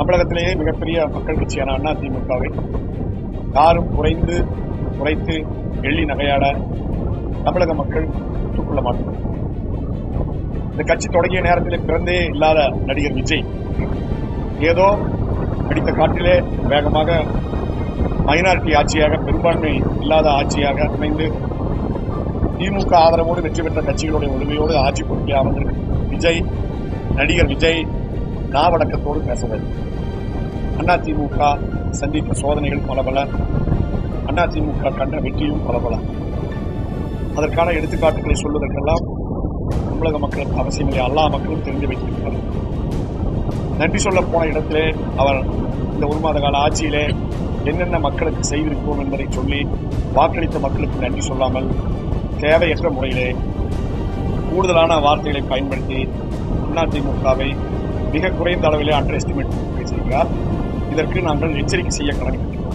தமிழகத்திலேயே மிகப்பெரிய மக்கள் கட்சியான அதிமுகவை யாரும் குறைத்து எள்ளி நகையாட தமிழக மக்கள் ஒத்துக்கொள்ள மாட்டார்கள். இந்த கட்சி தொடங்கிய நேரத்தில் பிறந்தே இல்லாத நடிகர் விஜய் ஏதோ அடித்த காட்டிலே வேகமாக மைனாரிட்டி ஆட்சியாக, பெரும்பான்மை இல்லாத ஆட்சியாக அமைந்து திமுக ஆதரவோடு வெற்றி பெற்ற கட்சிகளுடைய உரிமையோடு ஆட்சி பொறுப்பில் அமர்ந்திருக்கும் நடிகர் விஜய் நாவடக்கத்தோடு பேச வேண்டும். அதிமுக சந்தித்த சோதனைகள் பல, அதிமுக கண்ட வெற்றியும் பல. அதற்கான எடுத்துக்காட்டுகளை சொல்வதற்கெல்லாம் தமிழக மக்களுக்கு அவசியமில்லை. எல்லா மக்களும் தெரிந்து வைத்திருக்கிறார். நன்றி சொல்ல போன இடத்திலே அவர் இந்த ஒரு மாத கால ஆட்சியிலே என்னென்ன மக்களுக்கு செய்திருப்போம் என்பதை சொல்லி வாக்களித்த மக்களுக்கு நன்றி சொல்லாமல் தேவையற்ற முறையிலே கூடுதலான வார்த்தைகளை பயன்படுத்தி அதிமுகவை மிக குறைந்த அளவிலே அண்டர் எஸ்டிமேட் செய்கிறார். இதற்கு நாங்கள் எச்சரிக்கை செய்ய கடமைப்பட்டிருக்கிறோம்.